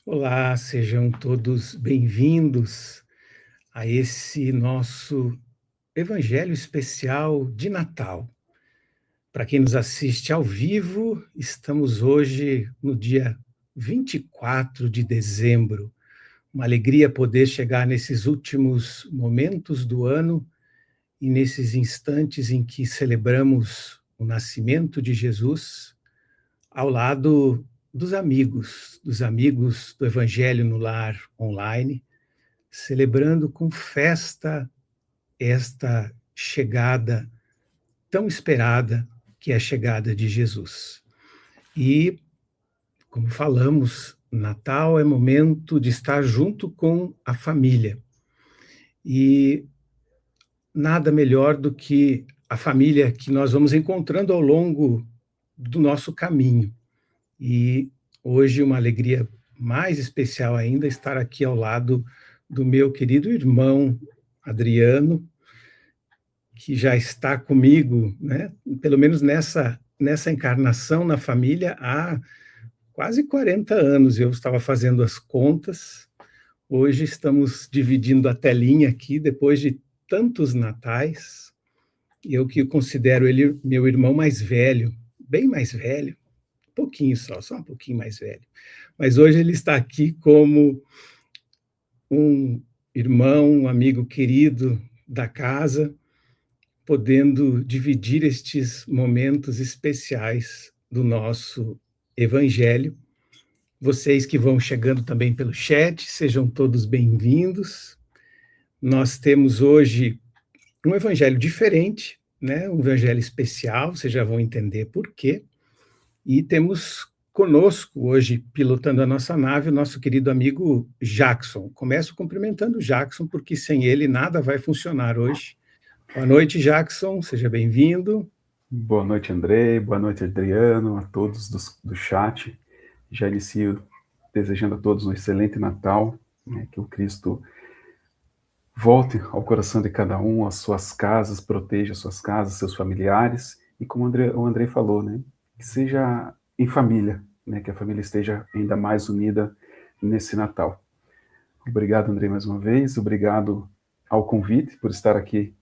Olá, sejam todos bem-vindos a esse nosso Evangelho especial de Natal. Para quem nos assiste ao vivo, estamos hoje no dia 24 de dezembro. Uma alegria poder chegar nesses últimos momentos do ano e nesses instantes em que celebramos o nascimento de Jesus ao lado dos amigos do Evangelho no Lar online, celebrando com festa esta chegada tão esperada, que é a chegada de Jesus. E, como falamos, Natal é momento de estar junto com a família. E nada melhor do que a família que nós vamos encontrando ao longo do nosso caminho. E hoje uma alegria mais especial ainda estar aqui ao lado do meu querido irmão Adriano, que já está comigo, né, pelo menos nessa encarnação na família há quase 40 anos. Eu estava fazendo as contas. Hoje estamos dividindo a telinha aqui depois de tantos natais. Eu que considero ele meu irmão mais velho, bem mais velho, um pouquinho só um pouquinho mais velho. Mas hoje ele está aqui como um irmão, um amigo querido da casa, podendo dividir estes momentos especiais do nosso Evangelho. Vocês que vão chegando também pelo chat, sejam todos bem-vindos. Nós temos hoje um Evangelho diferente, né? Um Evangelho especial, vocês já vão entender por quê. E temos conosco hoje, pilotando a nossa nave, o nosso querido amigo Jackson. Começo cumprimentando o Jackson, porque sem ele nada vai funcionar hoje. Boa noite, Jackson, seja bem-vindo. Boa noite, Andrei, boa noite, Adriano, a todos do chat. Já inicio desejando a todos um excelente Natal, né, que o Cristo volte ao coração de cada um, às suas casas, proteja as suas casas, seus familiares, e como o Andrei falou, né, que seja em família, né, que a família esteja ainda mais unida nesse Natal. Obrigado, Andrei, mais uma vez, obrigado ao convite por estar aqui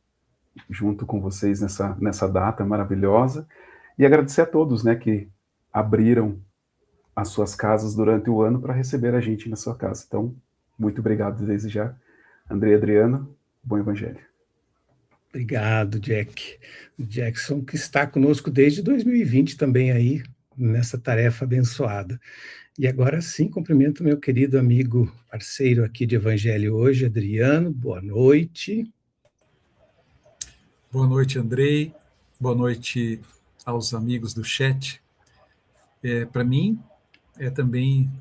junto com vocês nessa data maravilhosa, e agradecer a todos, né, que abriram as suas casas durante o ano para receber a gente na sua casa. Então, muito obrigado desde já. André e Adriano, bom evangelho. Obrigado, Jack. O Jackson, que está conosco desde 2020 também aí, nessa tarefa abençoada. E agora sim, cumprimento meu querido amigo, parceiro aqui de Evangelho hoje, Adriano, boa noite. Boa noite, Andrei. Boa noite aos amigos do chat. Para mim, é também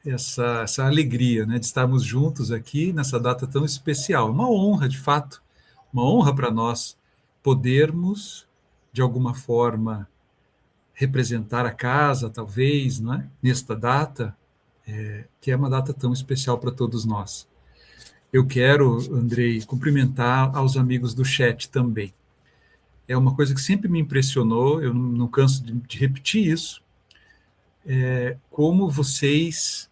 essa alegria, né, de estarmos juntos aqui nessa data tão especial. Uma honra, de fato, uma honra para nós podermos, de alguma forma, representar a casa, talvez, não é? Nesta data, que é uma data tão especial para todos nós. Eu quero, Andrei, cumprimentar aos amigos do chat também. É uma coisa que sempre me impressionou, eu não canso de repetir isso, como vocês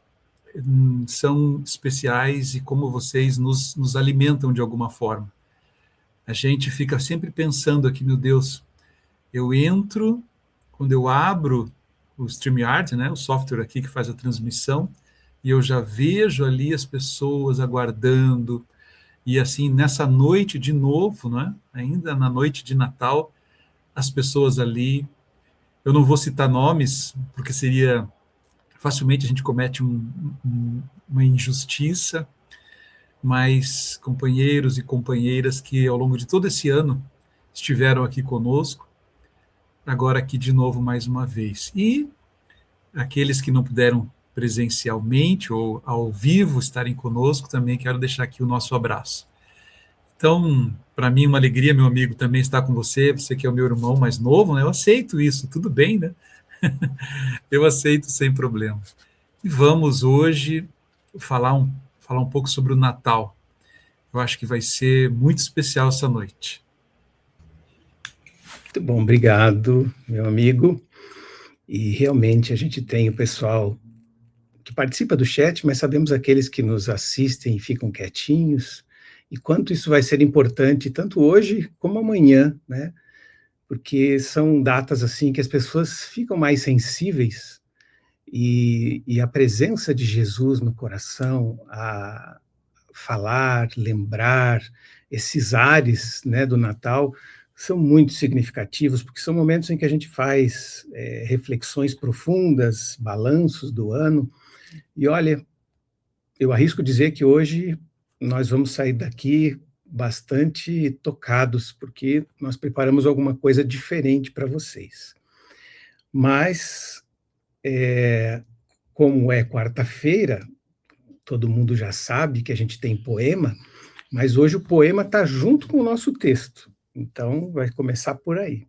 são especiais e como vocês nos alimentam de alguma forma. A gente fica sempre pensando aqui, meu Deus, eu entro, quando eu abro o StreamYard, né, o software aqui que faz a transmissão, e eu já vejo ali as pessoas aguardando, e assim, nessa noite de novo, né, ainda na noite de Natal, as pessoas ali, eu não vou citar nomes, porque seria, facilmente a gente comete uma injustiça, mas companheiros e companheiras que ao longo de todo esse ano estiveram aqui conosco, agora aqui de novo mais uma vez. E aqueles que não puderam presencialmente ou ao vivo estarem conosco, também quero deixar aqui o nosso abraço. Então, para mim, uma alegria, meu amigo, também estar com você que é o meu irmão mais novo, né? Eu aceito isso, tudo bem, né? Eu aceito sem problema. E vamos hoje falar um pouco sobre o Natal. Eu acho que vai ser muito especial essa noite. Muito bom, obrigado, meu amigo. E realmente a gente tem o pessoal que participa do chat, mas sabemos aqueles que nos assistem e ficam quietinhos, e quanto isso vai ser importante, tanto hoje como amanhã, né? Porque são datas assim que as pessoas ficam mais sensíveis, e a presença de Jesus no coração, a falar, lembrar, esses ares, né, do Natal, são muito significativos, porque são momentos em que a gente faz reflexões profundas, balanços do ano, e olha, eu arrisco dizer que hoje nós vamos sair daqui bastante tocados, porque nós preparamos alguma coisa diferente para vocês. Mas, como é quarta-feira, todo mundo já sabe que a gente tem poema, mas hoje o poema está junto com o nosso texto, então vai começar por aí.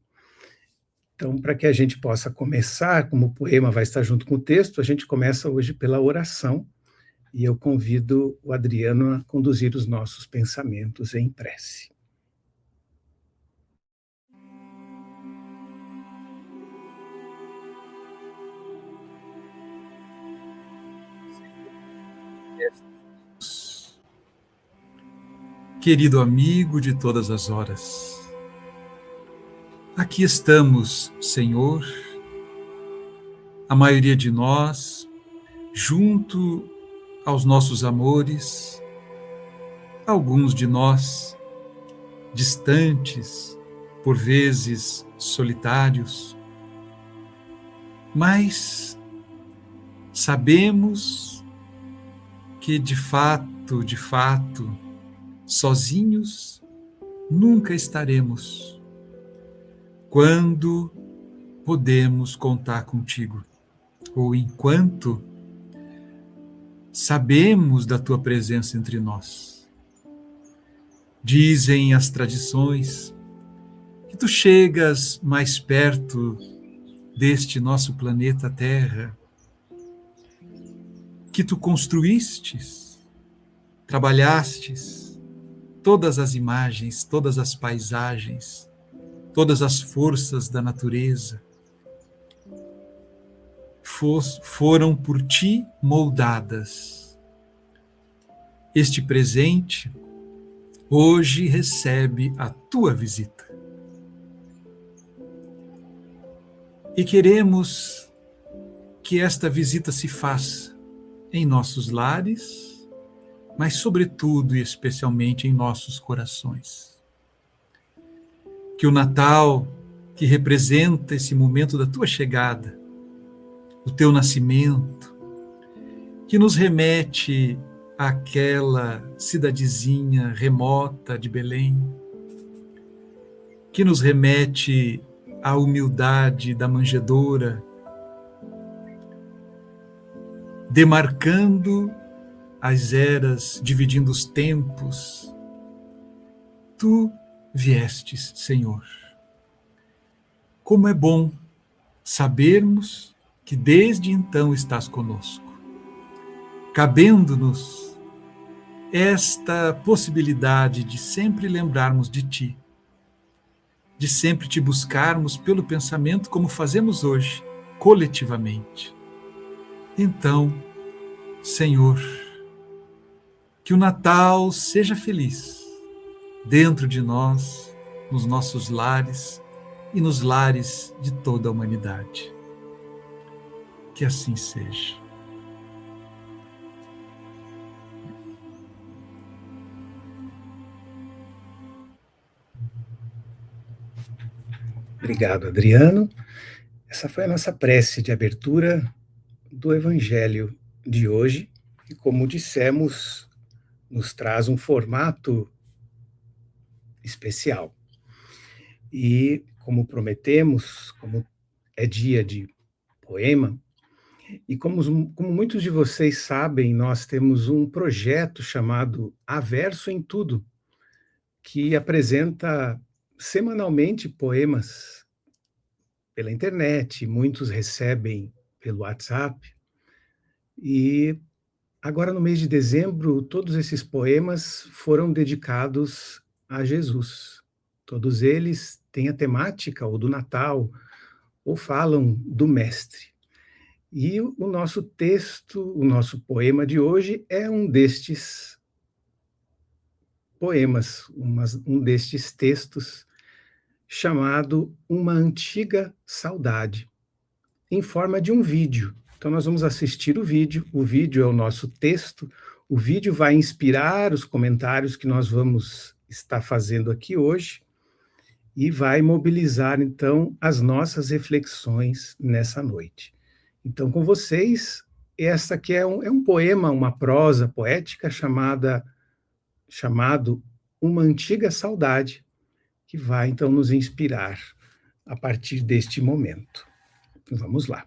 Então, para que a gente possa começar, como o poema vai estar junto com o texto, a gente começa hoje pela oração, e eu convido o Adriano a conduzir os nossos pensamentos em prece. Querido amigo de todas as horas, aqui estamos, Senhor, a maioria de nós, junto aos nossos amores, alguns de nós distantes, por vezes solitários, mas sabemos que de fato, sozinhos nunca estaremos, quando podemos contar contigo, ou enquanto sabemos da tua presença entre nós. Dizem as tradições que tu chegas mais perto deste nosso planeta Terra, que tu construístes, trabalhastes todas as imagens, todas as paisagens, todas as forças da natureza, foram por ti moldadas. Este presente hoje recebe a tua visita. E queremos que esta visita se faça em nossos lares, mas sobretudo e especialmente em nossos corações. Que o Natal, que representa esse momento da tua chegada, do teu nascimento, que nos remete àquela cidadezinha remota de Belém, que nos remete à humildade da manjedoura, demarcando as eras, dividindo os tempos. Tu viestes, Senhor. Como é bom sabermos que desde então estás conosco, cabendo-nos esta possibilidade de sempre lembrarmos de ti, de sempre te buscarmos pelo pensamento, como fazemos hoje, coletivamente. Então, Senhor, que o Natal seja feliz dentro de nós, nos nossos lares e nos lares de toda a humanidade. Que assim seja. Obrigado, Adriano. Essa foi a nossa prece de abertura do Evangelho de hoje, e como dissemos, nos traz um formato especial. E como prometemos, como é dia de poema, e como muitos de vocês sabem, nós temos um projeto chamado Averso em Tudo, que apresenta semanalmente poemas pela internet, muitos recebem pelo WhatsApp, e agora no mês de dezembro, todos esses poemas foram dedicados a Jesus. Todos eles têm a temática ou do Natal, ou falam do Mestre. E o nosso texto, o nosso poema de hoje é um destes poemas, um destes textos, chamado Uma Antiga Saudade, em forma de um vídeo. Então, nós vamos assistir o vídeo é o nosso texto, o vídeo vai inspirar os comentários que nós vamos estar fazendo aqui hoje e vai mobilizar, então, as nossas reflexões nessa noite. Então, com vocês, essa aqui é um poema, uma prosa poética chamado Uma Antiga Saudade, que vai, então, nos inspirar a partir deste momento. Vamos lá.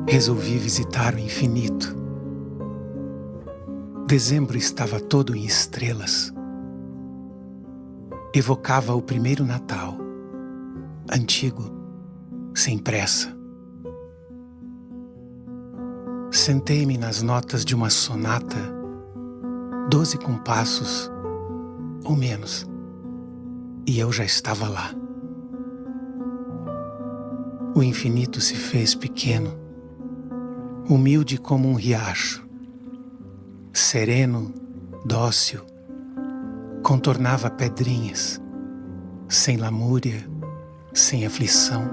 Resolvi visitar o infinito. Dezembro estava todo em estrelas. Evocava o primeiro Natal, antigo, sem pressa. Sentei-me nas notas de uma sonata, 12 compassos, ou menos, e eu já estava lá. O infinito se fez pequeno, humilde como um riacho, sereno, dócil, contornava pedrinhas, sem lamúria, sem aflição.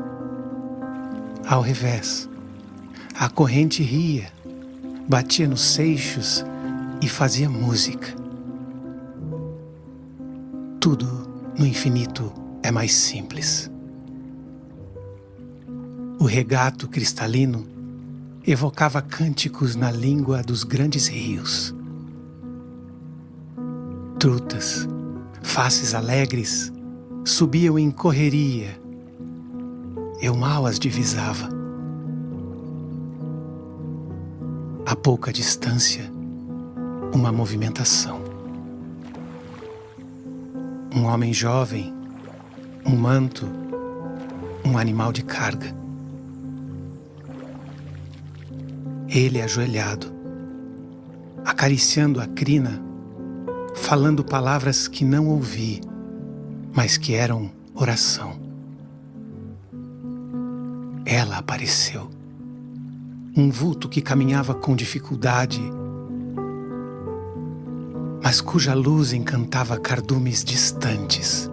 Ao revés, a corrente ria, batia nos seixos e fazia música. Tudo no infinito é mais simples. O regato cristalino evocava cânticos na língua dos grandes rios. Trutas, faces alegres, subiam em correria. Eu mal as divisava. A pouca distância, uma movimentação. Um homem jovem, um manto, um animal de carga. Ele ajoelhado, acariciando a crina, falando palavras que não ouvi, mas que eram oração. Ela apareceu, um vulto que caminhava com dificuldade, mas cuja luz encantava cardumes distantes.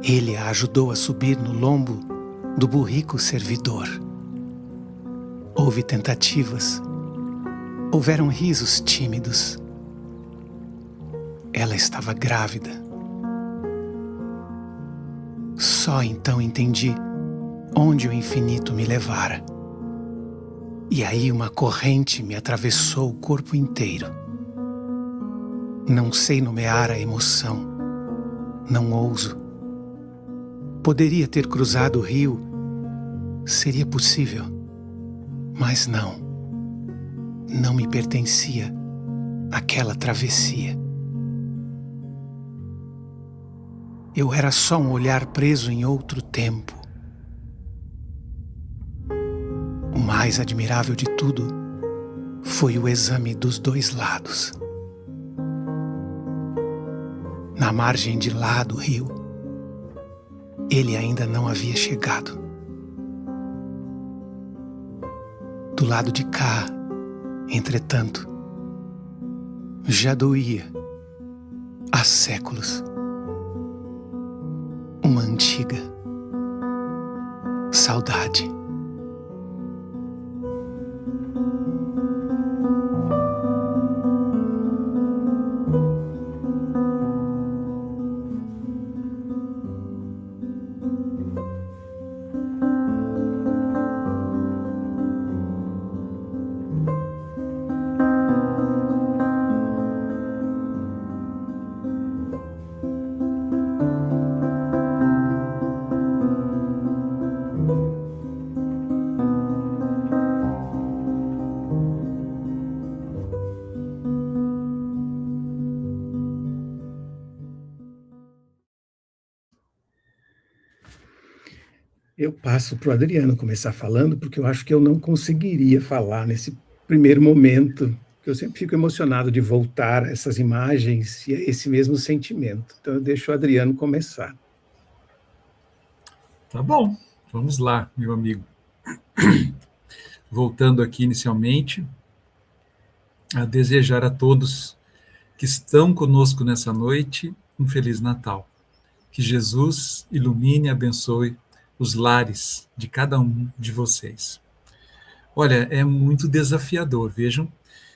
Ele a ajudou a subir no lombo do burrico servidor. Houve tentativas, houveram risos tímidos. Ela estava grávida. Só então entendi onde o infinito me levara. E aí uma corrente me atravessou o corpo inteiro. Não sei nomear a emoção, não ouso. Poderia ter cruzado o rio, seria possível. Mas não me pertencia aquela travessia. Eu era só um olhar preso em outro tempo. O mais admirável de tudo foi o exame dos dois lados. Na margem de lá do rio, ele ainda não havia chegado. Do lado de cá, entretanto, já doía há séculos uma antiga saudade. Eu passo para o Adriano começar falando, porque eu acho que eu não conseguiria falar nesse primeiro momento, porque eu sempre fico emocionado de voltar a essas imagens e a esse mesmo sentimento. Então eu deixo o Adriano começar. Tá bom, vamos lá, meu amigo. Voltando aqui inicialmente, a desejar a todos que estão conosco nessa noite um Feliz Natal. Que Jesus ilumine e abençoe os lares de cada um de vocês. Olha, é muito desafiador. Vejam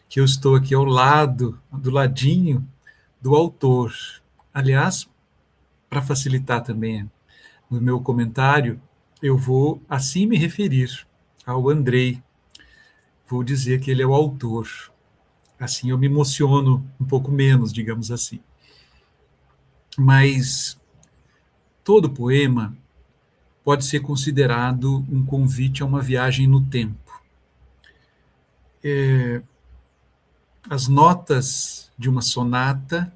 que eu estou aqui ao lado, do ladinho do autor. Aliás, para facilitar também o meu comentário, eu vou assim me referir ao Andrei. Vou dizer que ele é o autor. Assim eu me emociono um pouco menos, digamos assim. Mas todo poema pode ser considerado um convite a uma viagem no tempo. As notas de uma sonata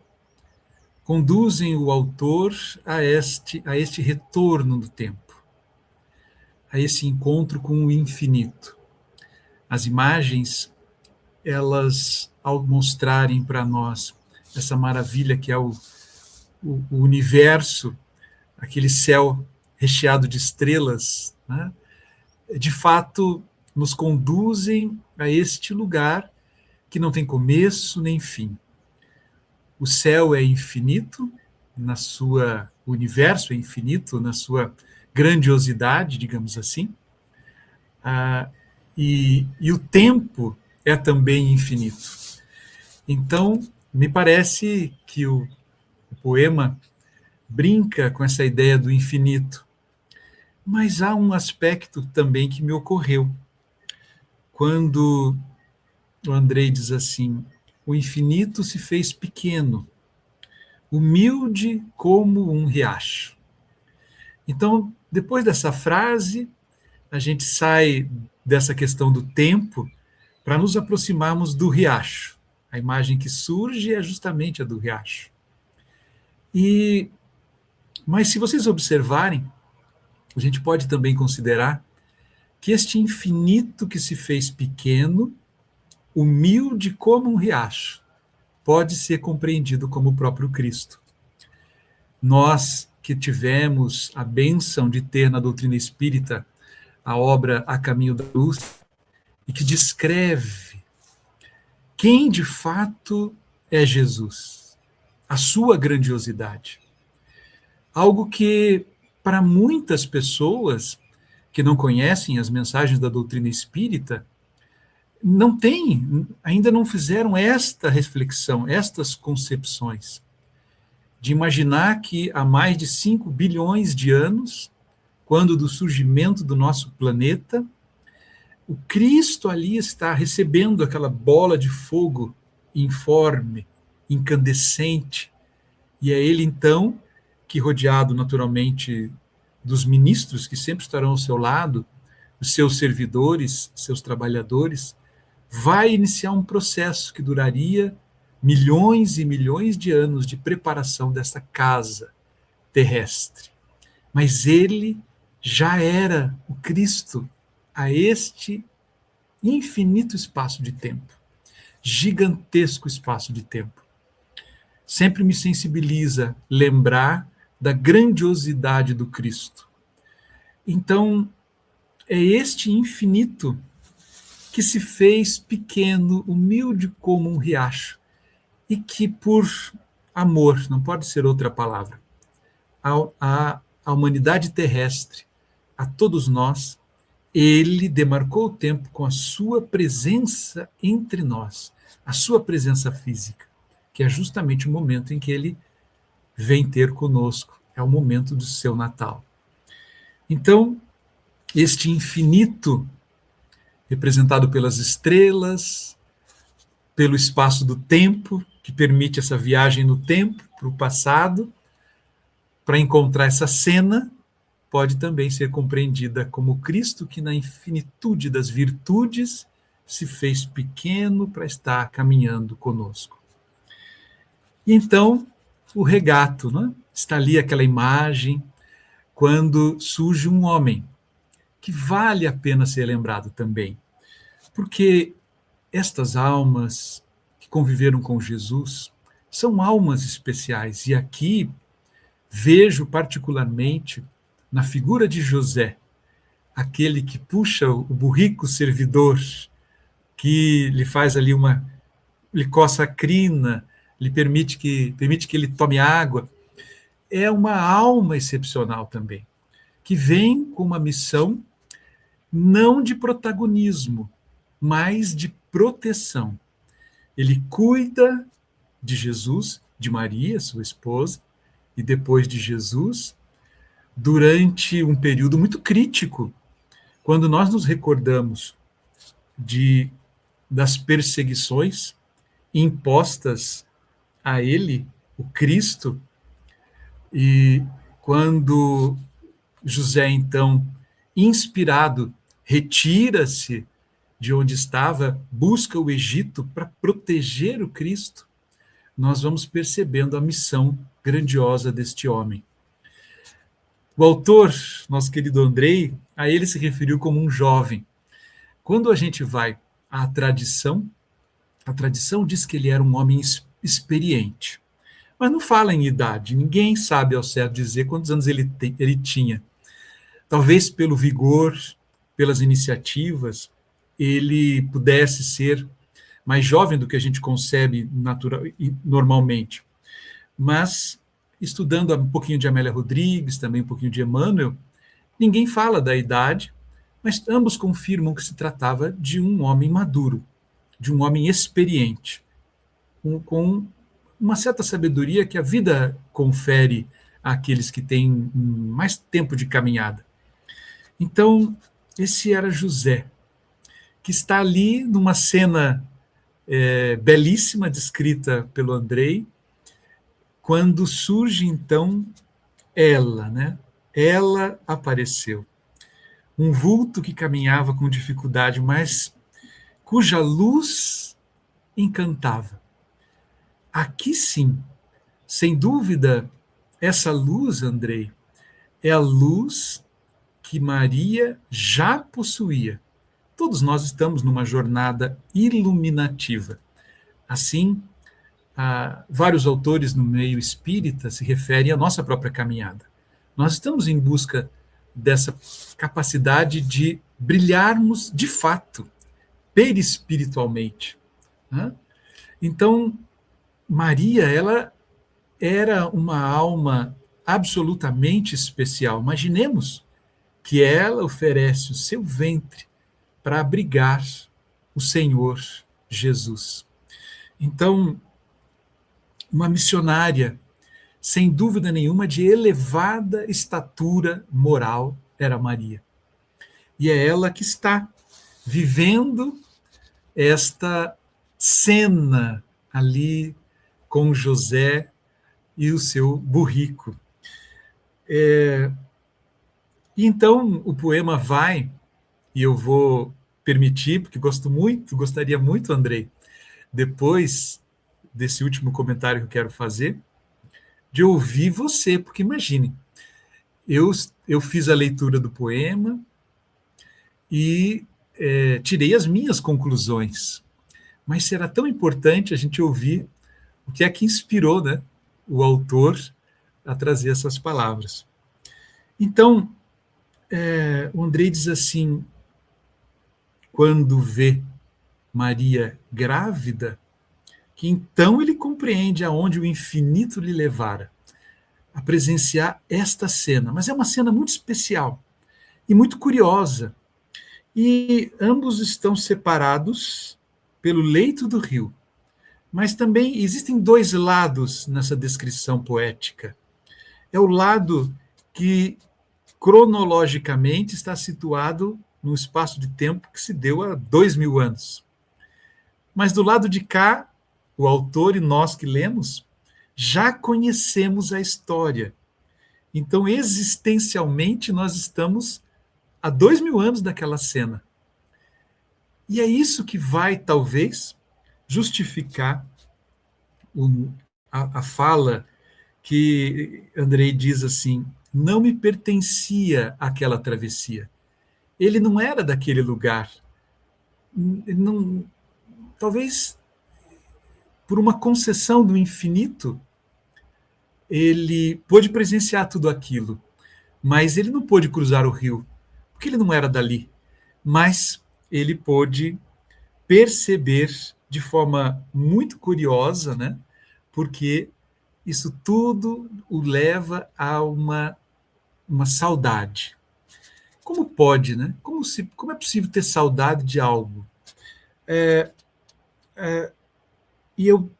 conduzem o autor a este retorno do tempo, a esse encontro com o infinito. As imagens, elas, ao mostrarem para nós essa maravilha que é o universo, aquele céu recheado de estrelas, né, de fato nos conduzem a este lugar que não tem começo nem fim. O céu é infinito, o universo é infinito, na sua grandiosidade, digamos assim, e o tempo é também infinito. Então, me parece que o poema brinca com essa ideia do infinito, mas há um aspecto também que me ocorreu. Quando o Andrei diz assim: o infinito se fez pequeno, humilde como um riacho. Então, depois dessa frase, a gente sai dessa questão do tempo para nos aproximarmos do riacho. A imagem que surge é justamente a do riacho. Mas se vocês observarem, a gente pode também considerar que este infinito que se fez pequeno, humilde como um riacho, pode ser compreendido como o próprio Cristo. Nós que tivemos a bênção de ter na doutrina espírita a obra A Caminho da Luz, e que descreve quem de fato é Jesus, a sua grandiosidade. Algo que, para muitas pessoas que não conhecem as mensagens da doutrina espírita, ainda não fizeram esta reflexão, estas concepções, de imaginar que há mais de 5 bilhões de anos, quando do surgimento do nosso planeta, o Cristo ali está recebendo aquela bola de fogo informe, incandescente, e é ele então que, rodeado naturalmente dos ministros que sempre estarão ao seu lado, os seus servidores, seus trabalhadores, vai iniciar um processo que duraria milhões e milhões de anos de preparação desta casa terrestre. Mas ele já era o Cristo a este infinito espaço de tempo, gigantesco espaço de tempo. Sempre me sensibiliza lembrar da grandiosidade do Cristo. Então, é este infinito que se fez pequeno, humilde como um riacho, e que por amor, não pode ser outra palavra, a humanidade terrestre, a todos nós, ele demarcou o tempo com a sua presença entre nós, a sua presença física, que é justamente o momento em que ele vem ter conosco, é o momento do seu Natal. Então, este infinito, representado pelas estrelas, pelo espaço do tempo, que permite essa viagem no tempo, para o passado, para encontrar essa cena, pode também ser compreendida como Cristo que, na infinitude das virtudes, se fez pequeno para estar caminhando conosco. E então, o regato, né? Está ali aquela imagem, quando surge um homem, que vale a pena ser lembrado também. Porque estas almas que conviveram com Jesus são almas especiais. E aqui vejo particularmente na figura de José, aquele que puxa o burrico servidor, que lhe faz ali lhe coça a crina, lhe permite que ele tome água. É uma alma excepcional também, que vem com uma missão não de protagonismo, mas de proteção. Ele cuida de Jesus, de Maria, sua esposa, e depois de Jesus, durante um período muito crítico, quando nós nos recordamos das perseguições impostas a ele, o Cristo, e quando José, então, inspirado, retira-se de onde estava, busca o Egito para proteger o Cristo, nós vamos percebendo a missão grandiosa deste homem. O autor, nosso querido Andrei, a ele se referiu como um jovem. Quando a gente vai à tradição, a tradição diz que ele era um homem experiente. Mas não fala em idade, ninguém sabe ao certo dizer quantos anos ele tinha. Talvez pelo vigor, pelas iniciativas, ele pudesse ser mais jovem do que a gente concebe normalmente. Mas, estudando um pouquinho de Amélia Rodrigues, também um pouquinho de Emmanuel, ninguém fala da idade, mas ambos confirmam que se tratava de um homem maduro, de um homem experiente, com uma certa sabedoria que a vida confere àqueles que têm mais tempo de caminhada. Então, esse era José, que está ali numa cena belíssima, descrita pelo Andrei, quando surge, então, ela, né? Ela apareceu. Um vulto que caminhava com dificuldade, mas cuja luz encantava. Aqui sim, sem dúvida, essa luz, Andrei, é a luz que Maria já possuía. Todos nós estamos numa jornada iluminativa. Assim, vários autores no meio espírita se referem à nossa própria caminhada. Nós estamos em busca dessa capacidade de brilharmos de fato, perispiritualmente. Né? Então, Maria, ela era uma alma absolutamente especial. Imaginemos que ela oferece o seu ventre para abrigar o Senhor Jesus. Então, uma missionária, sem dúvida nenhuma, de elevada estatura moral, era Maria. E é ela que está vivendo esta cena ali com José e o seu burrico. E então o poema vai, e eu vou permitir, porque gostaria muito, Andrei, depois desse último comentário que eu quero fazer, de ouvir você, porque imagine, eu fiz a leitura do poema e tirei as minhas conclusões, mas será tão importante a gente ouvir o que é que inspirou, né, o autor a trazer essas palavras. Então, o Andrei diz assim, quando vê Maria grávida, que então ele compreende aonde o infinito lhe levara a presenciar esta cena. Mas é uma cena muito especial e muito curiosa. E ambos estão separados pelo leito do rio. Mas também existem dois lados nessa descrição poética. É o lado que cronologicamente está situado num espaço de tempo que se deu há 2000 anos. Mas do lado de cá, o autor e nós que lemos, já conhecemos a história. Então, existencialmente, nós estamos há 2000 anos daquela cena. E é isso que vai, talvez, justificar a fala que Andrei diz assim, não me pertencia aquela travessia. Ele não era daquele lugar. Ele não, talvez por uma concessão do infinito, ele pôde presenciar tudo aquilo, mas ele não pôde cruzar o rio, porque ele não era dali. Mas ele pôde perceber de forma muito curiosa, né? Porque isso tudo o leva a uma saudade. Como pode, né? Como é possível ter saudade de algo? E eu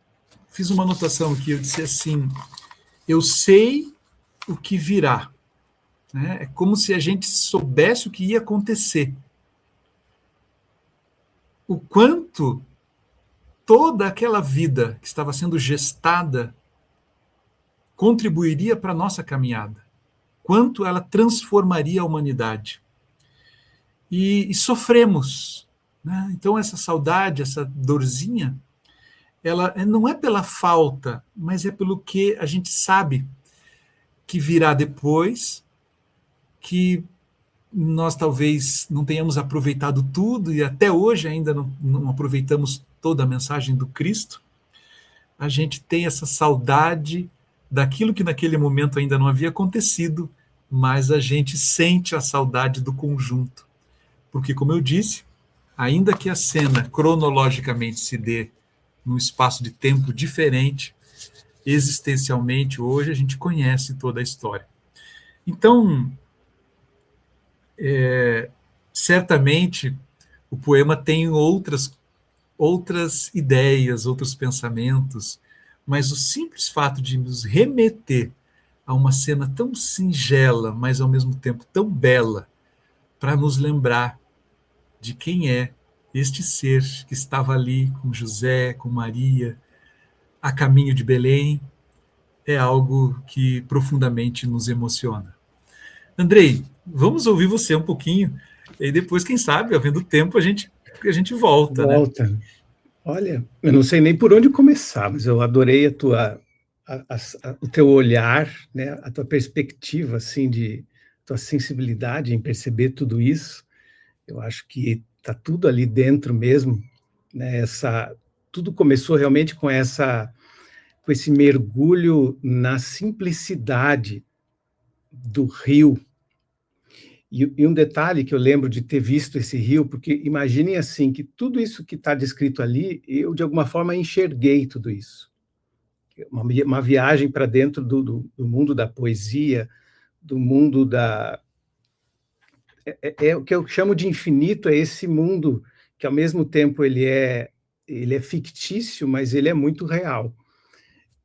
fiz uma anotação aqui, eu disse assim, eu sei o que virá. Né? É como se a gente soubesse o que ia acontecer. O quanto toda aquela vida que estava sendo gestada contribuiria para a nossa caminhada. Quanto ela transformaria a humanidade. E sofremos. Né? Então, essa saudade, essa dorzinha, ela não é pela falta, mas é pelo que a gente sabe que virá depois, que nós talvez não tenhamos aproveitado tudo e até hoje ainda não aproveitamos toda a mensagem do Cristo. A gente tem essa saudade daquilo que naquele momento ainda não havia acontecido, mas a gente sente a saudade do conjunto. Porque, como eu disse, ainda que a cena cronologicamente se dê num espaço de tempo diferente, existencialmente, hoje a gente conhece toda a história. Então, certamente, o poema tem outras ideias, outros pensamentos, mas o simples fato de nos remeter a uma cena tão singela, mas ao mesmo tempo tão bela, para nos lembrar de quem é este ser que estava ali com José, com Maria, a caminho de Belém, é algo que profundamente nos emociona. Andrei, vamos ouvir você um pouquinho, e depois, quem sabe, havendo tempo, a gente volta, né? Olha, eu não sei nem por onde começar, mas eu adorei o teu olhar, né, a tua perspectiva, assim, tua sensibilidade em perceber tudo isso. Eu acho que está tudo ali dentro mesmo, né? Tudo começou realmente com esse mergulho na simplicidade do rio. E um detalhe que eu lembro de ter visto esse rio, porque imaginem assim, que tudo isso que está descrito ali, eu de alguma forma enxerguei tudo isso. Uma viagem para dentro do mundo da poesia, do mundo o que eu chamo de infinito, é esse mundo que ao mesmo tempo ele é fictício, mas ele é muito real.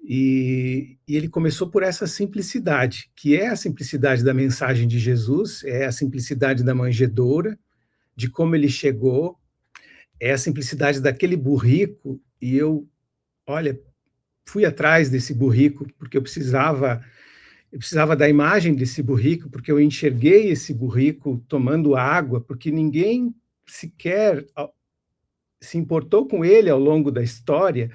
E ele começou por essa simplicidade, que é a simplicidade da mensagem de Jesus, é a simplicidade da manjedoura, de como ele chegou, é a simplicidade daquele burrico, e olha, fui atrás desse burrico, porque eu precisava da imagem desse burrico, porque eu enxerguei esse burrico tomando água, porque ninguém sequer se importou com ele ao longo da história,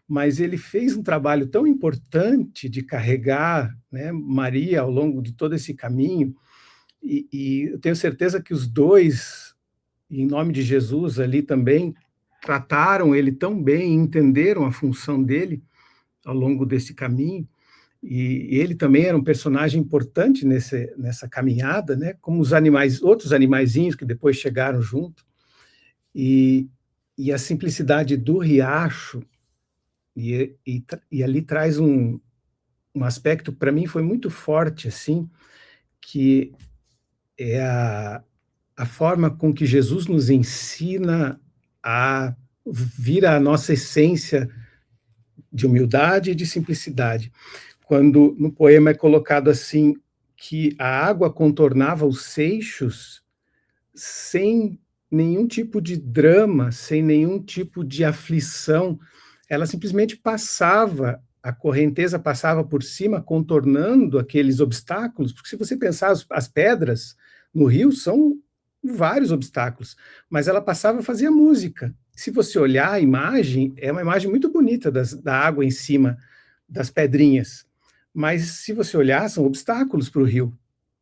mas ele fez um trabalho tão importante de carregar, né, Maria ao longo de todo esse caminho, e eu tenho certeza que os dois, em nome de Jesus, ali também trataram ele tão bem, entenderam a função dele ao longo desse caminho, e ele também era um personagem importante nessa caminhada, né, como outros animaizinhos que depois chegaram junto, e a simplicidade do riacho, e ali traz um aspecto, para mim, foi muito forte, assim, que é a forma com que Jesus nos ensina a vir à nossa essência de humildade e de simplicidade. Quando no poema é colocado assim, que a água contornava os seixos sem nenhum tipo de drama, sem nenhum tipo de aflição, ela simplesmente passava, a correnteza passava por cima, contornando aqueles obstáculos, porque se você pensar, as pedras no rio são vários obstáculos, mas ela passava e fazia música. Se você olhar a imagem, é uma imagem muito bonita da água em cima das pedrinhas, mas se você olhar, são obstáculos para o rio.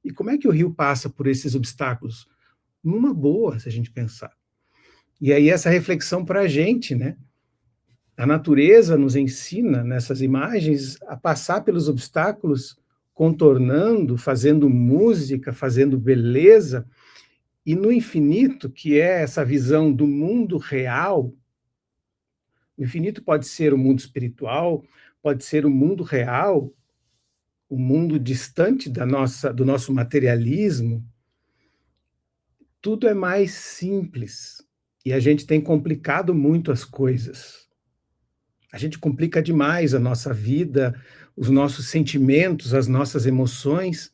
E como é que o rio passa por esses obstáculos? numa boa, se a gente pensar. E aí essa reflexão para a gente, né? A natureza nos ensina, nessas imagens, a passar pelos obstáculos, contornando, fazendo música, fazendo beleza, e no infinito, que é essa visão do mundo real, o infinito pode ser o mundo espiritual, pode ser o mundo real, o mundo distante do nosso materialismo. Tudo é mais simples, e a gente tem complicado muito as coisas. A gente complica demais a nossa vida, os nossos sentimentos, as nossas emoções,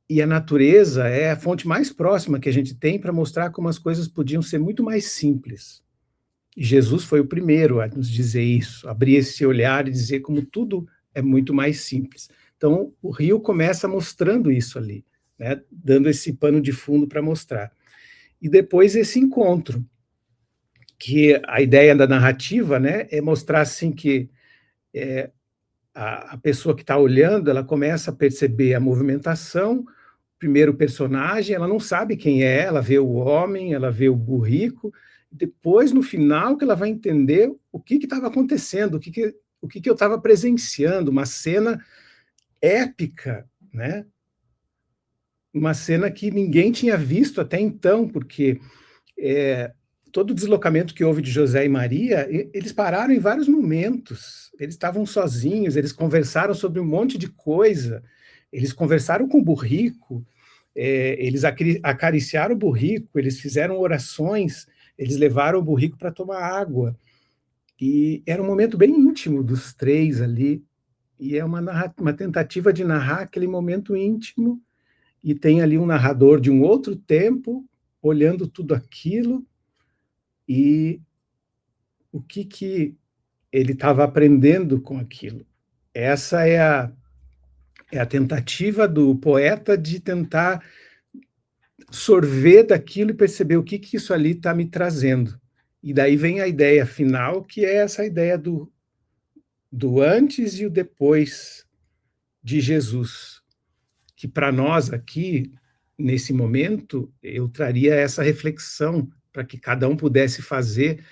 e a natureza é a fonte mais próxima que a gente tem para mostrar como as coisas podiam ser muito mais simples. E Jesus foi o primeiro a nos dizer isso, abrir esse olhar e dizer como tudo é muito mais simples. Então, o rio começa mostrando isso ali, né? Dando esse pano de fundo para mostrar. E depois esse encontro, que a ideia da narrativa, né, é mostrar assim que a pessoa que está olhando, ela começa a perceber a movimentação, primeiro personagem, ela não sabe quem é, ela vê o homem, ela vê o burrico, depois, no final, que ela vai entender o que estava acontecendo, o que eu estava presenciando, uma cena épica, né? Uma cena que ninguém tinha visto até então, porque todo o deslocamento que houve de José e Maria, eles pararam em vários momentos, eles estavam sozinhos, eles conversaram sobre um monte de coisa, eles conversaram com o burrico, eles acariciaram o burrico, eles fizeram orações, eles levaram o burrico para tomar água, e era um momento bem íntimo dos três ali, e é uma tentativa de narrar aquele momento íntimo, e tem ali um narrador de um outro tempo, olhando tudo aquilo, e o que ele estava aprendendo com aquilo. Essa é a tentativa do poeta de tentar sorver daquilo e perceber o que isso ali está me trazendo. E daí vem a ideia final, que é essa ideia do antes e o depois de Jesus, que para nós aqui, nesse momento, eu traria essa reflexão para que cada um pudesse fazer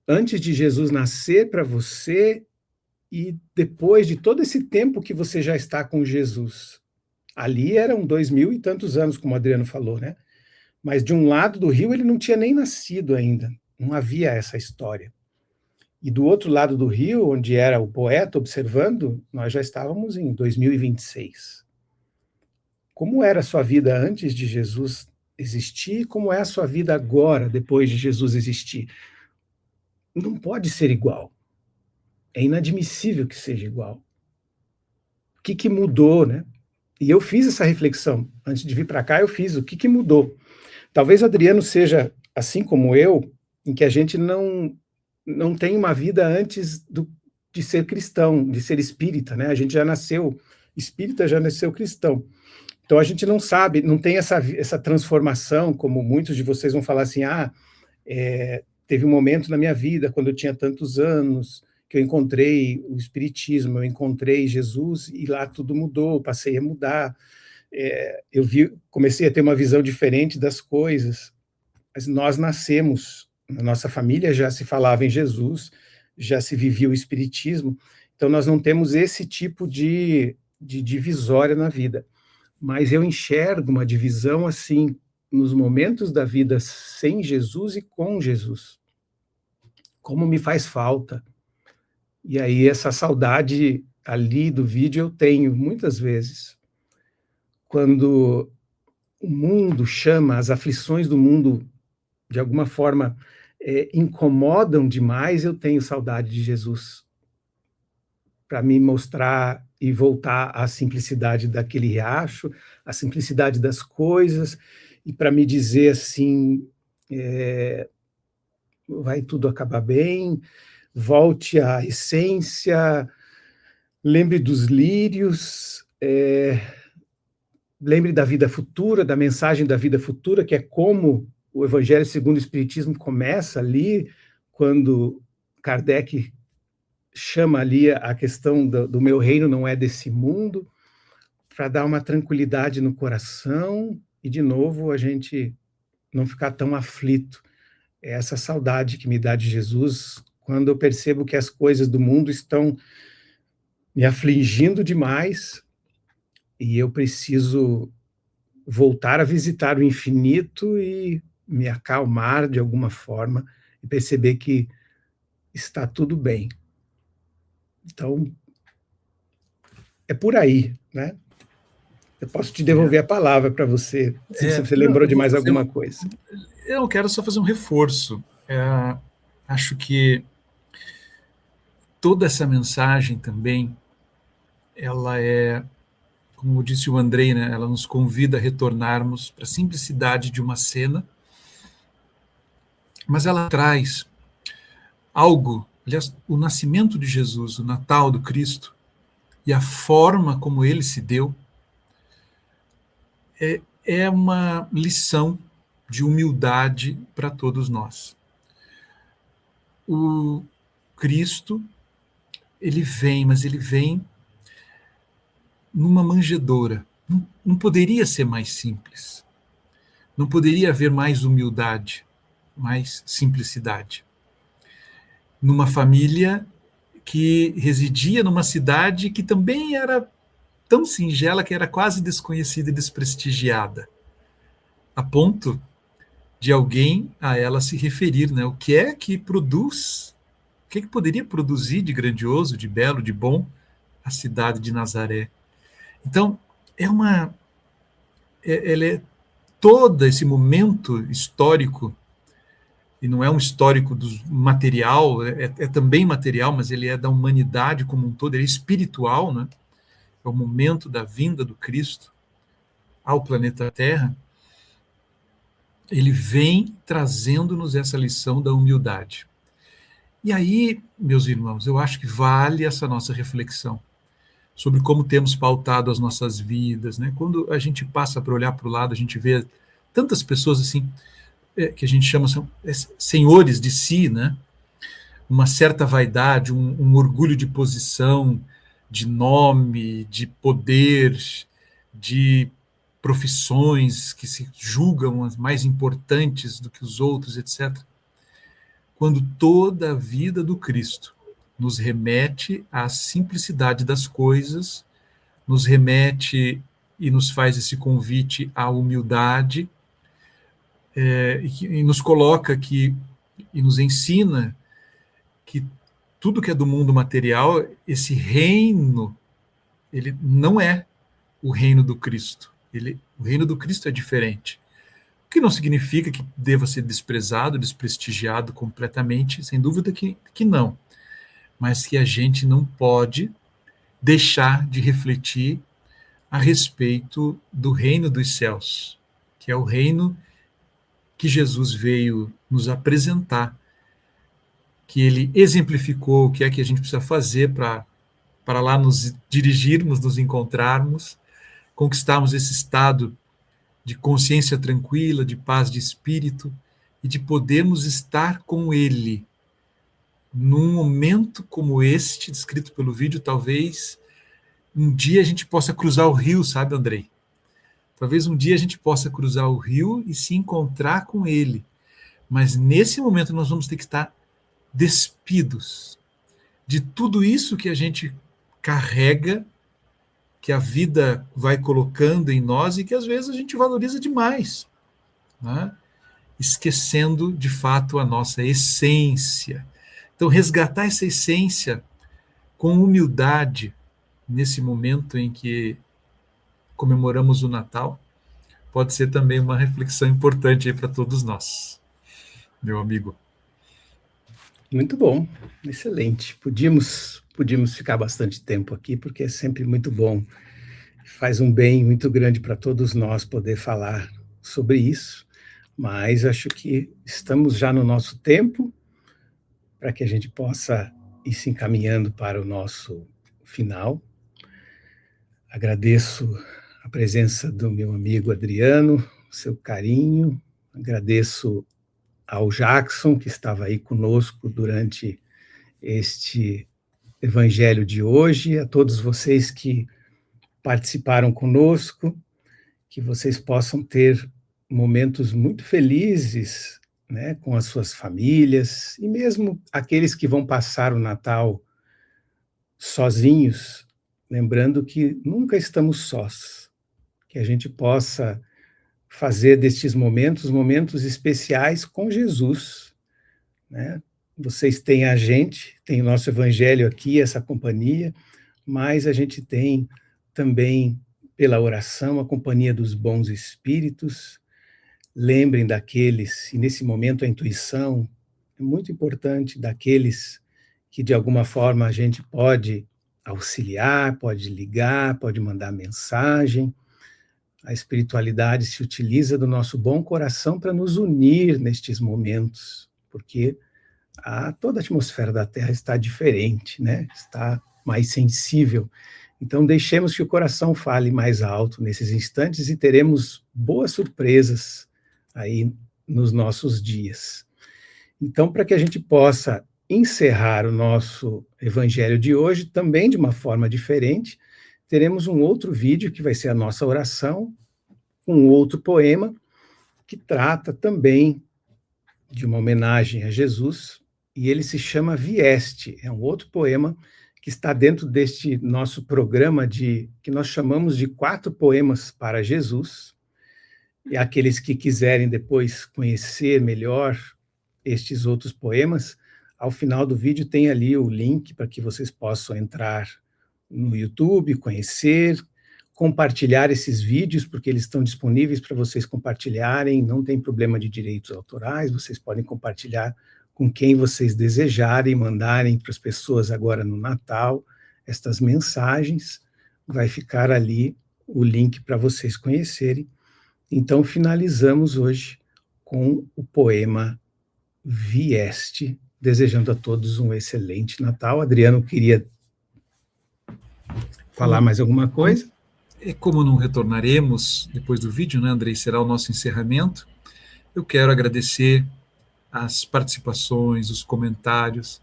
antes de Jesus nascer para você e depois de todo esse tempo que você já está com Jesus. Ali eram 2000 e tantos anos, como o Adriano falou, né? Mas de um lado do rio ele não tinha nem nascido ainda, não havia essa história. E do outro lado do rio, onde era o poeta observando, nós já estávamos em 2026. Como era a sua vida antes de Jesus existir? Como é a sua vida agora, depois de Jesus existir? Não pode ser igual. É inadmissível que seja igual. O que mudou, né? E eu fiz essa reflexão. Antes de vir para cá, eu fiz. O que mudou? Talvez o Adriano seja, assim como eu, em que a gente não tem uma vida antes de ser cristão, de ser espírita, né? A gente já nasceu espírita, já nasceu cristão. Então a gente não sabe, não tem essa transformação, como muitos de vocês vão falar assim, teve um momento na minha vida, quando eu tinha tantos anos, que eu encontrei o Espiritismo, eu encontrei Jesus, e lá tudo mudou, passei a mudar. Comecei a ter uma visão diferente das coisas. Mas nós nascemos, na nossa família já se falava em Jesus, já se vivia o Espiritismo, então nós não temos esse tipo de divisória na vida. Mas eu enxergo uma divisão assim, nos momentos da vida sem Jesus e com Jesus. Como me faz falta. E aí essa saudade ali do vídeo eu tenho muitas vezes. Quando o mundo chama, as aflições do mundo, de alguma forma, incomodam demais, eu tenho saudade de Jesus. Para me mostrar e voltar à simplicidade daquele riacho, à simplicidade das coisas, e para me dizer assim, vai tudo acabar bem, volte à essência, lembre dos lírios, lembre da vida futura, da mensagem da vida futura, que é como o Evangelho segundo o Espiritismo começa ali, quando Kardec chama ali a questão do meu reino não é desse mundo, para dar uma tranquilidade no coração, e de novo a gente não ficar tão aflito. É essa saudade que me dá de Jesus quando eu percebo que as coisas do mundo estão me afligindo demais e eu preciso voltar a visitar o infinito e me acalmar de alguma forma e perceber que está tudo bem. Então, é por aí, né? Eu posso te devolver a palavra para você, se você lembrou de mais alguma coisa. Eu quero só fazer um reforço. Acho que toda essa mensagem também, ela é, como disse o Andrei, né, ela nos convida a retornarmos para a simplicidade de uma cena, mas ela traz algo, aliás, o nascimento de Jesus, o Natal do Cristo, e a forma como ele se deu, é uma lição de humildade para todos nós. O Cristo, ele vem, mas ele vem numa manjedoura. Não poderia ser mais simples. Não poderia haver mais humildade, mais simplicidade. Numa família que residia numa cidade que também era tão singela que era quase desconhecida e desprestigiada, a ponto de alguém a ela se referir, né? O que é que produz, o que é que poderia produzir de grandioso, de belo, de bom a cidade de Nazaré? Então, ela é todo esse momento histórico, e não é um histórico do material, é também material, mas ele é da humanidade como um todo, ele é espiritual, né? É o momento da vinda do Cristo ao planeta Terra. Ele vem trazendo-nos essa lição da humildade. E aí, meus irmãos, eu acho que vale essa nossa reflexão sobre como temos pautado as nossas vidas, né? Quando a gente passa para olhar para o lado, a gente vê tantas pessoas assim, que a gente chama senhores de si, né? Uma certa vaidade, um orgulho de posição, de nome, de poder, de profissões que se julgam as mais importantes do que os outros, etc. Quando toda a vida do Cristo nos remete à simplicidade das coisas, nos remete e nos faz esse convite à humildade, e nos coloca aqui e nos ensina que tudo que é do mundo material, esse reino, ele não é o reino do Cristo. O reino do Cristo é diferente. O que não significa que deva ser desprezado, desprestigiado completamente, sem dúvida que não. Mas que a gente não pode deixar de refletir a respeito do reino dos céus, que é o reino que Jesus veio nos apresentar, que ele exemplificou o que é que a gente precisa fazer para lá nos dirigirmos, nos encontrarmos, conquistarmos esse estado de consciência tranquila, de paz de espírito e de podermos estar com ele num momento como este, descrito pelo vídeo. Talvez um dia a gente possa cruzar o rio, sabe, Andrei? Talvez um dia a gente possa cruzar o rio e se encontrar com ele. Mas nesse momento nós vamos ter que estar despidos de tudo isso que a gente carrega, que a vida vai colocando em nós e que às vezes a gente valoriza demais, né? Esquecendo de fato a nossa essência. Então, resgatar essa essência com humildade nesse momento em que comemoramos o Natal pode ser também uma reflexão importante para todos nós, meu amigo. Muito bom, excelente. Podíamos ficar bastante tempo aqui, porque é sempre muito bom. Faz um bem muito grande para todos nós poder falar sobre isso, mas acho que estamos já no nosso tempo para que a gente possa ir se encaminhando para o nosso final. Agradeço a presença do meu amigo Adriano, o seu carinho, agradeço ao Jackson, que estava aí conosco durante este evangelho de hoje, a todos vocês que participaram conosco, que vocês possam ter momentos muito felizes, né, com as suas famílias, e mesmo aqueles que vão passar o Natal sozinhos, lembrando que nunca estamos sós, que a gente possa fazer destes momentos momentos especiais com Jesus, né? Vocês têm a gente, tem o nosso evangelho aqui, essa companhia, mas a gente tem também, pela oração, a companhia dos bons espíritos. Lembrem daqueles, e nesse momento a intuição é muito importante, daqueles que de alguma forma a gente pode auxiliar, pode ligar, pode mandar mensagem. A espiritualidade se utiliza do nosso bom coração para nos unir nestes momentos, porque toda a atmosfera da Terra está diferente, né? Está mais sensível. Então, deixemos que o coração fale mais alto nesses instantes e teremos boas surpresas aí nos nossos dias. Então, para que a gente possa encerrar o nosso evangelho de hoje, também de uma forma diferente, teremos um outro vídeo que vai ser a nossa oração, um outro poema que trata também de uma homenagem a Jesus, e ele se chama Vieste. É um outro poema que está dentro deste nosso programa que nós chamamos de 4 poemas para Jesus. E aqueles que quiserem depois conhecer melhor estes outros poemas, ao final do vídeo tem ali o link para que vocês possam entrar no YouTube, conhecer, compartilhar esses vídeos, porque eles estão disponíveis para vocês compartilharem, não tem problema de direitos autorais, vocês podem compartilhar com quem vocês desejarem, mandarem para as pessoas agora no Natal estas mensagens, vai ficar ali o link para vocês conhecerem. Então, finalizamos hoje com o poema Vieste, desejando a todos um excelente Natal. Adriano, queria falar mais alguma coisa? Como não retornaremos depois do vídeo, né, Andrei? Será o nosso encerramento. Eu quero agradecer as participações, os comentários,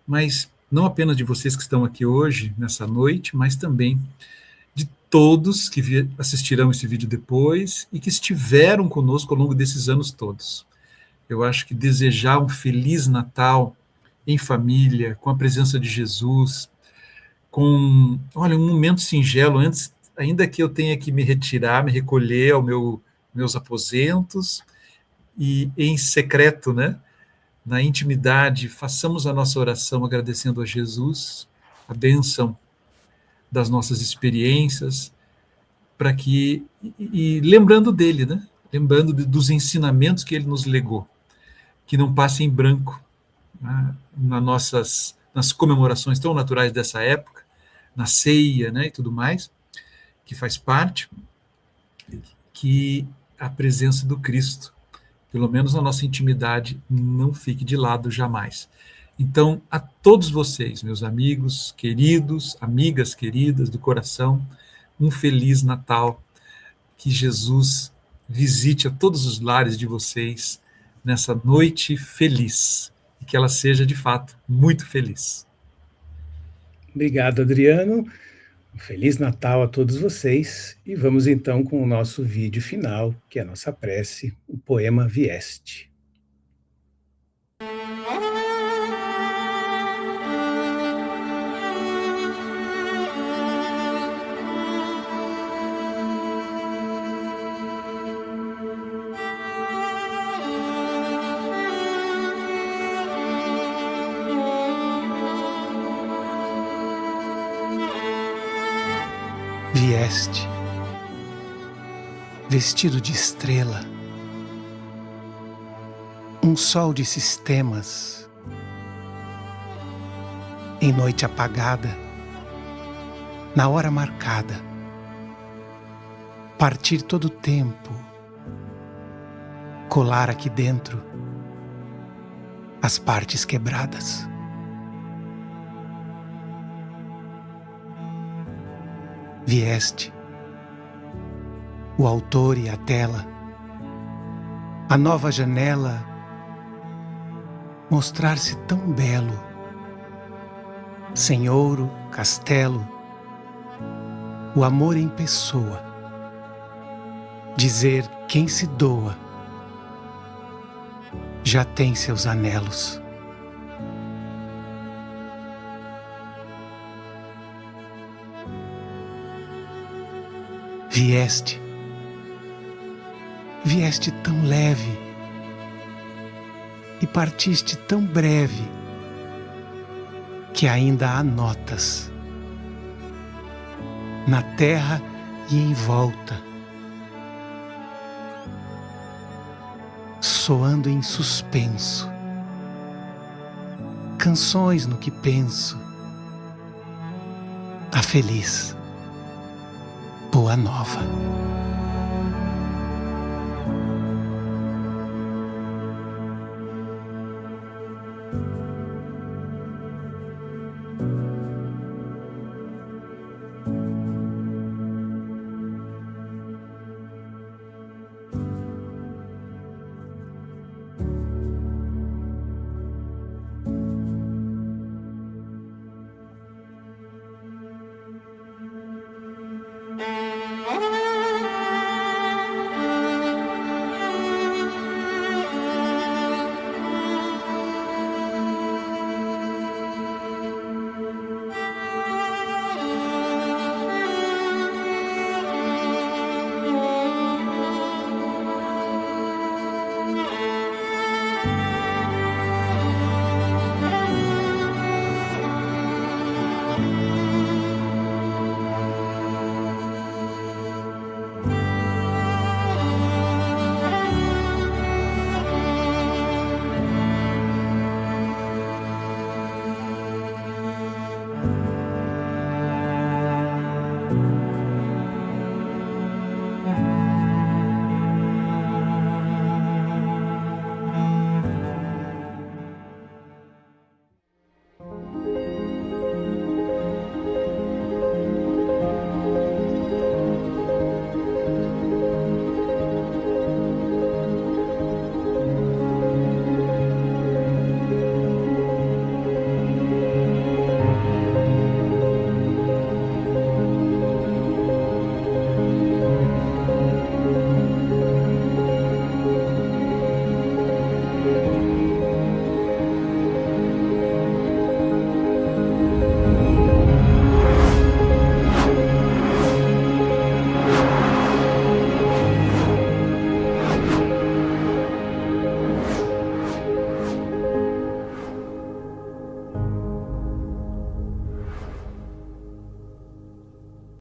mas não apenas de vocês que estão aqui hoje, nessa noite, mas também de todos que assistirão esse vídeo depois e que estiveram conosco ao longo desses anos todos. Eu acho que desejar um Feliz Natal em família, com a presença de Jesus, com, olha, um momento singelo, antes, ainda que eu tenha que me retirar, me recolher aos meus aposentos, e em secreto, né, na intimidade, façamos a nossa oração agradecendo a Jesus, a bênção das nossas experiências, para que, e lembrando dele, né, lembrando dos ensinamentos que ele nos legou, que não passem em branco, né, nas comemorações tão naturais dessa época, na ceia, né, e tudo mais, que faz parte, que a presença do Cristo, pelo menos na nossa intimidade, não fique de lado jamais. Então, a todos vocês, meus amigos queridos, amigas queridas do coração, um Feliz Natal, que Jesus visite a todos os lares de vocês nessa noite feliz, e que ela seja, de fato, muito feliz. Obrigado, Adriano. Um Feliz Natal a todos vocês, e vamos então com o nosso vídeo final, que é a nossa prece, o poema Vieste. Vieste, vestido de estrela, um sol de sistemas, em noite apagada, na hora marcada, partir todo o tempo, colar aqui dentro as partes quebradas. Vieste, o autor e a tela, a nova janela, mostrar-se tão belo, sem ouro, castelo, o amor em pessoa, dizer quem se doa já tem seus anelos. Vieste tão leve e partiste tão breve que ainda há notas na terra e em volta, soando em suspenso, canções no que penso, a feliz Boa Nova.